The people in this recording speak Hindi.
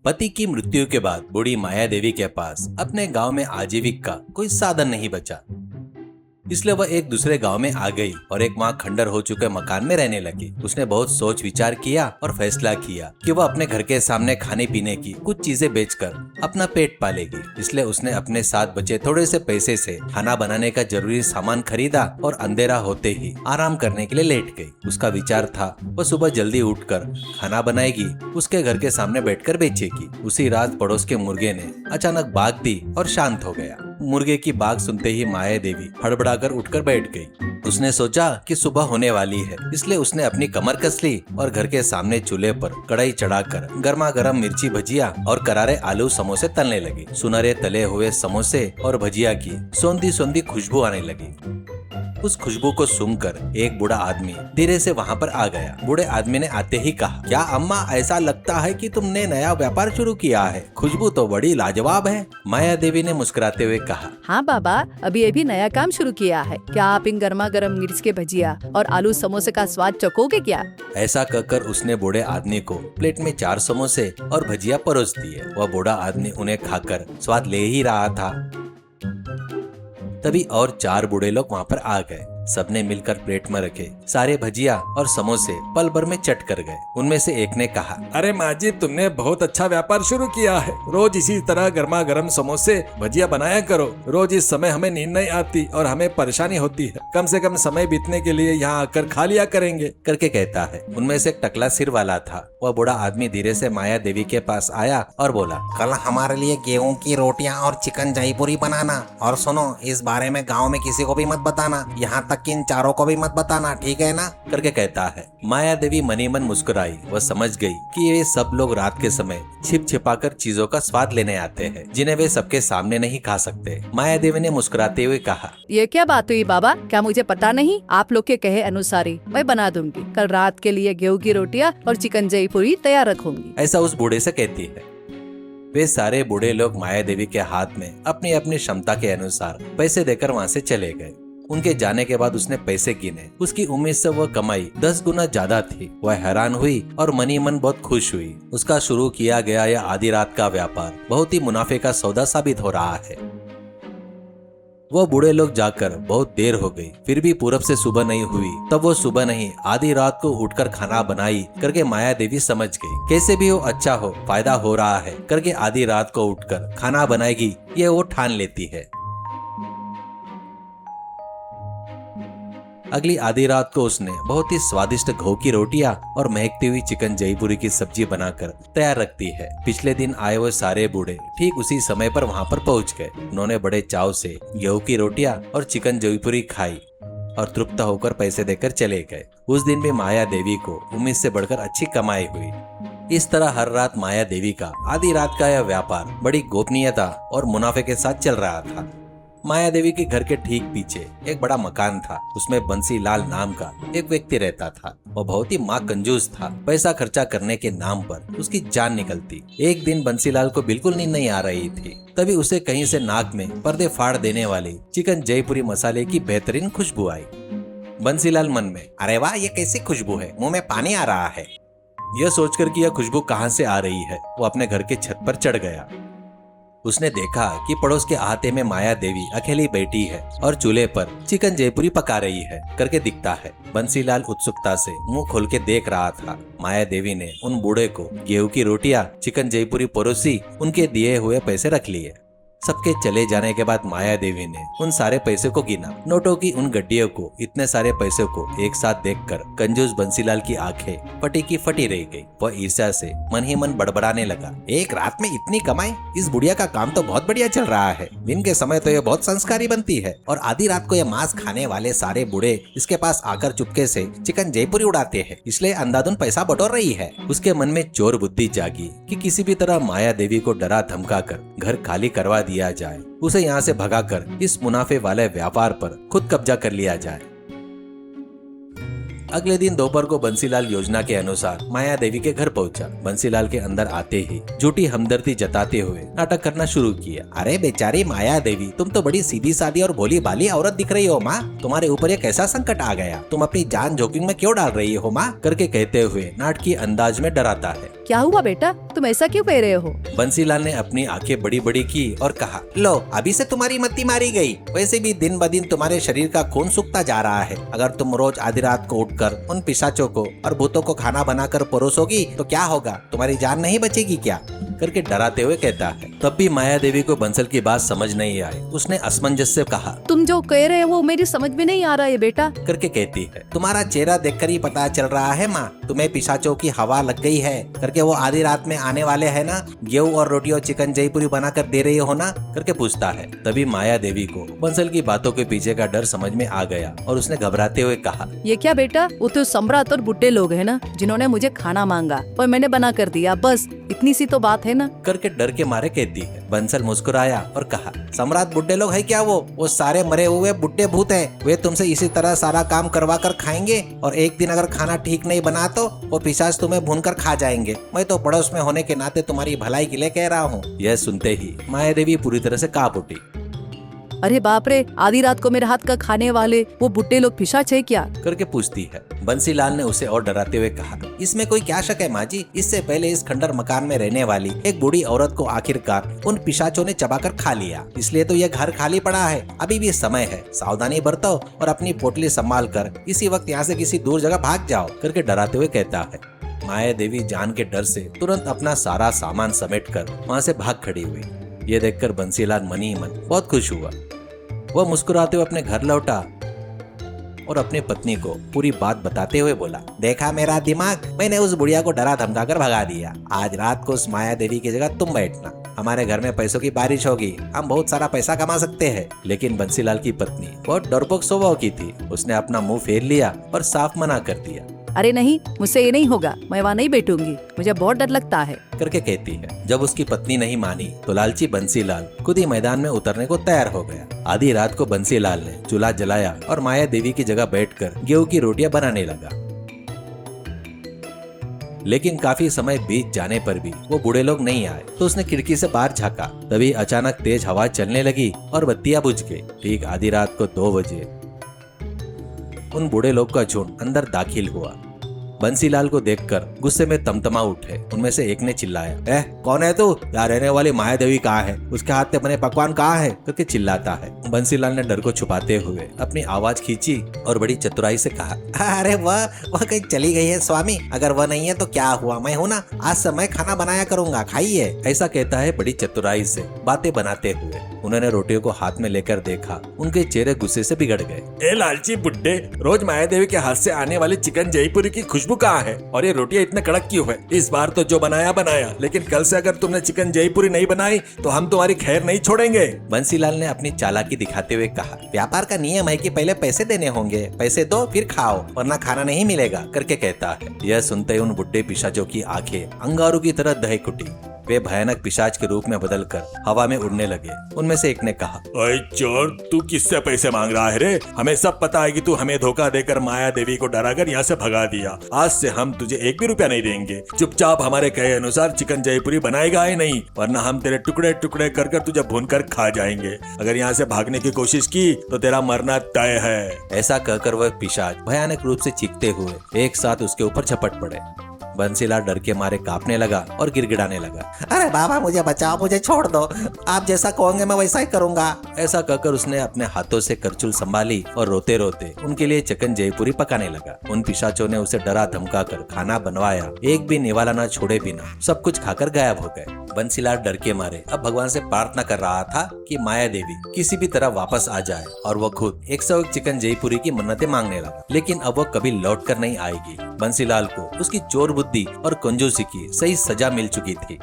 पति की मृत्यु के बाद बूढ़ी माया देवी के पास अपने गांव में आजीविका का कोई साधन नहीं बचा, इसलिए वह एक दूसरे गांव में आ गई और एक वहाँ खंडर हो चुके मकान में रहने लगी। उसने बहुत सोच विचार किया और फैसला किया कि वह अपने घर के सामने खाने पीने की कुछ चीजें बेचकर अपना पेट पालेगी। इसलिए उसने अपने साथ बचे थोड़े से पैसे से खाना बनाने का जरूरी सामान खरीदा और अंधेरा होते ही आराम करने के लिए लेट गई। उसका विचार था वह सुबह जल्दी उठकर खाना बनाएगी, उसके घर के सामने बैठकर बेचेगी। उसी रात पड़ोस के मुर्गे ने अचानक बाग दी और शांत हो गया। मुर्गे की बाग सुनते ही माया देवी हड़बड़ाकर उठकर बैठ गई। उसने सोचा कि सुबह होने वाली है, इसलिए उसने अपनी कमर कस ली और घर के सामने चूल्हे पर कढ़ाई चढ़ाकर गर्मा गर्म मिर्ची भजिया और करारे आलू समोसे तलने लगी। सुनहरे तले हुए समोसे और भजिया की सौंधी सौंधी खुशबू आने लगी। उस खुशबू को सूंघकर एक बूढ़ा आदमी धीरे से वहाँ पर आ गया। बूढ़े आदमी ने आते ही कहा, क्या अम्मा, ऐसा लगता है कि तुमने नया व्यापार शुरू किया है, खुशबू तो बड़ी लाजवाब है। माया देवी ने मुस्कुराते हुए कहा, हाँ बाबा, अभी नया काम शुरू किया है। क्या आप इन गर्मा गर्म मिर्च के भजिया और आलू समोसे का स्वाद चखोगे क्या? ऐसा कहकर उसने बूढ़े आदमी को प्लेट में 4 समोसे और भजिया परोस दिए। वह बूढ़ा आदमी उन्हें खाकर स्वाद ले ही रहा था, तभी और 4 बूढ़े लोग वहाँ पर आ गए। सबने मिलकर प्लेट में रखे सारे भजिया और समोसे पल भर में चट कर गए। उनमें से एक ने कहा, अरे माँ जी, तुमने बहुत अच्छा व्यापार शुरू किया है। रोज इसी तरह गर्मा गर्म समोसे भजिया बनाया करो। रोज इस समय हमें नींद नहीं आती और हमें परेशानी होती है। कम से कम समय बीतने के लिए यहाँ आकर खा लिया करेंगे करके कहता है। उनमें से एक टकला सिर वाला था। वह बूढ़ा आदमी धीरे से माया देवी के पास आया और बोला, कल हमारे लिए गेहूं की रोटियां और चिकन जयपुरी बनाना, और सुनो, इस बारे में गांव में किसी को भी मत बताना, यहाँ तक कि इन चारों को भी मत बताना, ठीक है ना? करके कहता है। माया देवी मनी मन मुस्कुराई। वह समझ गई कि ये सब लोग रात के समय छिप छिपाकर चीजों का स्वाद लेने आते हैं, जिन्हें वे सबके सामने नहीं खा सकते। माया देवी ने मुस्कुराते हुए कहा, ये क्या बात हुई बाबा? क्या मुझे पता नहीं? आप लोग के कहे अनुसार ही मैं बना दूंगी। कल रात के लिए गेहूं की रोटियां और चिकन जयपुरी तैयार रखूंगी। ऐसा उस बूढ़े से कहती है। वे सारे बूढ़े लोग माया देवी के हाथ में अपनी अपनी क्षमता के अनुसार पैसे देकर वहाँ से चले गए। उनके जाने के बाद उसने पैसे गिने। उसकी उम्मीद से वह कमाई 10 गुना ज्यादा थी। वह हैरान हुई और मनी मन बहुत खुश हुई। उसका शुरू किया गया यह आधी रात का व्यापार बहुत ही मुनाफे का सौदा साबित हो रहा है। वह बूढ़े लोग जाकर बहुत देर हो गई, फिर भी पूरब से सुबह नहीं हुई। तब वो सुबह नहीं, आधी रात को उठकर खाना बनाई करके माया देवी समझ गई। कैसे भी हो, अच्छा हो, फायदा हो रहा है करके आधी रात को उठकर खाना बनाएगी, ये वो ठान लेती है। अगली आधी रात को उसने बहुत ही स्वादिष्ट घऊ की रोटियां और महकती हुई चिकन जयपुरी की सब्जी बनाकर तैयार रखती है। पिछले दिन आए हुए सारे बूढ़े ठीक उसी समय पर वहां पर पहुंच गए। उन्होंने बड़े चाव से गेहूं की रोटियां और चिकन जयपुरी खाई और तृप्त होकर पैसे देकर चले गए। उस दिन भी माया देवी को उम्मीद से बढ़कर अच्छी कमाई हुई। इस तरह हर रात माया देवी का आधी रात का यह व्यापार बड़ी गोपनीयता और मुनाफे के साथ चल रहा था। माया देवी के घर के ठीक पीछे एक बड़ा मकान था। उसमें बंसीलाल नाम का एक व्यक्ति रहता था। वह बहुत ही माँ कंजूस था। पैसा खर्चा करने के नाम पर उसकी जान निकलती। एक दिन बंसीलाल को बिल्कुल नींद नहीं आ रही थी, तभी उसे कहीं से नाक में पर्दे फाड़ देने वाली चिकन जयपुरी मसाले की बेहतरीन खुशबू आई। बंसीलाल मन में, अरे वाह, ये कैसी खुशबू है, मुंह में पानी आ रहा है। यह सोचकर कि यह खुशबू कहाँ से आ रही है, वो अपने घर के छत पर चढ़ गया। उसने देखा कि पड़ोस के आहते में माया देवी अकेली बैठी है और चूल्हे पर चिकन जयपुरी पका रही है करके दिखता है। बंसीलाल उत्सुकता से मुंह खोल के देख रहा था। माया देवी ने उन बूढ़े को गेहूं की रोटियां, चिकन जयपुरी परोसी, उनके दिए हुए पैसे रख लिए। सबके चले जाने के बाद माया देवी ने उन सारे पैसे को गिना। नोटों की उन गड्डियों को, इतने सारे पैसे को एक साथ देखकर कंजूस बंसीलाल की आंखें फटी की फटी रह गई। वह ईर्ष्या से मन ही मन बड़बड़ाने लगा, एक रात में इतनी कमाई, इस बुढ़िया का काम तो बहुत बढ़िया चल रहा है। दिन के समय तो ये बहुत संस्कारी बनती है और आधी रात को ये मांस खाने वाले सारे बूढ़े इसके पास आकर चुपके से चिकन जयपुरी उड़ाते हैं, इसलिए अंधाधुंध पैसा बटोर रही है। उसके मन में चोर बुद्धि जागी कि किसी भी तरह माया देवी को डरा धमका कर घर खाली करवा दिया जाए, उसे यहाँ से भगाकर इस मुनाफे वाले व्यापार पर खुद कब्जा कर लिया जाए। अगले दिन दोपहर को बंसीलाल योजना के अनुसार माया देवी के घर पहुंचा। बंसीलाल के अंदर आते ही झूठी हमदर्दी जताते हुए नाटक करना शुरू किया। अरे बेचारी माया देवी, तुम तो बड़ी सीधी सादी और भोली भाली औरत दिख रही हो माँ। तुम्हारे ऊपर ये कैसा संकट आ गया? तुम अपनी जान जोखिम में क्यों डाल रही हो माँ? करके कहते हुए नाटकीय अंदाज में डराता है। क्या हुआ बेटा, तुम ऐसा क्यों कह रहे हो? बंसीलाल ने अपनी आंखें बड़ी बड़ी की और कहा, लो अभी से तुम्हारी मत्ती मारी गई। वैसे भी दिन ब दिन तुम्हारे शरीर का खून सूखता जा रहा है। अगर तुम रोज आधी रात को उठकर उन पिशाचों को और भूतों को खाना बनाकर परोसोगी तो क्या होगा? तुम्हारी जान नहीं बचेगी क्या? करके डराते हुए कहता है। तब भी माया देवी को बंसल की बात समझ नहीं आई। उसने असमंजस से कहा, तुम जो कह रहे हो वो मेरी समझ में नहीं आ रहा है बेटा। करके कहती है, तुम्हारा चेहरा देखकर ही पता चल रहा है माँ, तुम्हें पिशाचों की हवा लग गई है। करके वो आधी रात में आने वाले है ना, गेहूं और रोटी और चिकन जयपुरी बना कर दे रही हो ना? करके पूछता है। तभी माया देवी को बंसल की बातों के पीछे का डर समझ में आ गया और उसने घबराते हुए कहा, ये क्या बेटा, वो तो सम्राट और बुड्ढे लोग हैं ना जिन्होंने मुझे खाना मांगा और मैंने बना कर दिया, बस इतनी सी तो बात है ना। करके डर के मारे कहती है। बंसल मुस्कुराया और कहा, सम्राट बुड्ढे लोग है क्या? वो सारे मरे हुए बुड्ढे भूत हैं। वे तुमसे इसी तरह सारा काम करवा कर खाएंगे और एक दिन अगर खाना ठीक नहीं बना तो वो पिशाच तुम्हें भूनकर खा जाएंगे। मैं तो पड़ोस में होने के नाते तुम्हारी भलाई के लिए कह रहा हूँ। यह सुनते ही माया देवी पूरी तरह से कांप उठी। अरे बाप रे, आधी रात को मेरे हाथ का खाने वाले वो बुड्ढे लोग पिशाच है क्या? करके पूछती है। बंसीलाल ने उसे और डराते हुए कहा, इसमें कोई क्या शक है माँ जी? इससे पहले इस खंडर मकान में रहने वाली एक बूढ़ी औरत को आखिरकार उन पिशाचों ने चबाकर खा लिया, इसलिए तो यह घर खाली पड़ा है। अभी भी समय है, सावधानी बरतो और अपनी पोटली संभाल कर इसी वक्त यहाँ से किसी दूर जगह भाग जाओ। करके डराते हुए कहता है। माया देवी जान के डर से तुरंत अपना सारा सामान समेटकर वहाँ से भाग खड़ी हुई। ये देखकर बंसीलाल मन ही मन बहुत खुश हुआ। वह मुस्कुराते हुए अपने घर लौटा और अपनी पत्नी को पूरी बात बताते हुए बोला, देखा मेरा दिमाग, मैंने उस बुढ़िया को डरा धमका कर भगा दिया। आज रात को उस माया देवी की जगह तुम बैठना, हमारे घर में पैसों की बारिश होगी, हम बहुत सारा पैसा कमा सकते हैं। लेकिन बंसीलाल की पत्नी बहुत डरपोक स्वभाव की थी। उसने अपना मुंह फेर लिया और साफ मना कर दिया। अरे नहीं, मुझसे ये नहीं होगा, मैं वहाँ नहीं बैठूंगी, मुझे बहुत डर लगता है। करके कहती है। जब उसकी पत्नी नहीं मानी तो लालची बंसीलाल खुद ही मैदान में उतरने को तैयार हो गया। आधी रात को बंसीलाल ने चूल्हा जलाया और माया देवी की जगह बैठकर गेहूं की रोटियां बनाने लगा। लेकिन काफी समय बीत जाने पर भी वो बूढ़े लोग नहीं आए तो उसने खिड़की से बाहर झांका। तभी अचानक तेज हवा चलने लगी और बत्तियां बुझ गई। ठीक आधी रात को 2 बजे उन बूढ़े लोग का झुंड अंदर दाखिल हुआ। बंसीलाल को देखकर गुस्से में तमतमा उठे। उनमें से एक ने चिल्लाया, कौन है तू? यहाँ रहने वाली माया देवी कहाँ है? उसके हाथ में बने पकवान कहाँ है? करके चिल्लाता है। बंसीलाल ने डर को छुपाते हुए अपनी आवाज खींची और बड़ी चतुराई से कहा, अरे वह कहीं चली गई है स्वामी। अगर वह नहीं है तो क्या हुआ, मैं हूँ ना, आज से मैं खाना बनाया करूंगा, खाइए। ऐसा कहता है बड़ी चतुराई से बातें बनाते हुए। उन्होंने रोटियों को हाथ में लेकर देखा। उनके चेहरे गुस्से से बिगड़ गए। ए लालची बुड्ढे, रोज माया देवी के हाथ से आने वाली चिकन जयपुरी की खुशबू कहाँ है? और ये रोटियां इतने कड़क क्यों है? इस बार तो जो बनाया बनाया, लेकिन कल से अगर तुमने चिकन जयपुरी नहीं बनाई तो हम तुम्हारी खैर नहीं छोड़ेंगे। बंसीलाल ने अपनी चालाकी दिखाते हुए कहा, व्यापार का नियम है कि पहले पैसे देने होंगे, पैसे दो फिर खाओ, वरना खाना नहीं मिलेगा। करके कहता है। यह सुनते ही उन बुड्ढे पिशाचों की आंखें अंगारों की तरह दहक उठी। वे भयानक पिशाच के रूप में बदलकर हवा में उड़ने लगे। उनमें से एक ने कहा, ओए चोर, तू किससे पैसे मांग रहा है रे? हमें सब पता है कि तू हमें धोखा देकर माया देवी को डराकर यहाँ से भगा दिया। आज से हम तुझे 1 भी रुपया नहीं देंगे। चुपचाप हमारे कहे अनुसार चिकन जयपुरी बनाएगा ही नहीं, वरना हम तेरे टुकड़े टुकड़े कर कर तुझे भून कर खा जाएंगे। अगर यहाँ से भागने की कोशिश की तो तेरा मरना तय है। ऐसा कहकर वह पिशाच भयानक रूप से चीखते हुए एक साथ उसके ऊपर झपट पड़े। बंसीलाल डर के मारे कांपने लगा और गिड़गिड़ाने लगा। अरे बाबा मुझे बचाओ, मुझे छोड़ दो, आप जैसा कहोगे मैं वैसा ही करूंगा। ऐसा कहकर उसने अपने हाथों से करचुल संभाली और रोते रोते उनके लिए चिकन जयपुरी पकाने लगा। उन पिशाचों ने उसे डरा धमका कर खाना बनवाया। एक भी निवाला न छोड़े बिना सब कुछ खाकर गायब हो गए। बंसीलाल डर के मारे अब भगवान से प्रार्थना कर रहा था कि माया देवी किसी भी तरह वापस आ जाए और वो खुद 101 चिकन जयपुरी की मन्नतें मांगने लगा। लेकिन अब वो कभी लौट कर नहीं आएगी। बंसीलाल को उसकी चोर बुद्धि और कंजूसी की सही सजा मिल चुकी थी।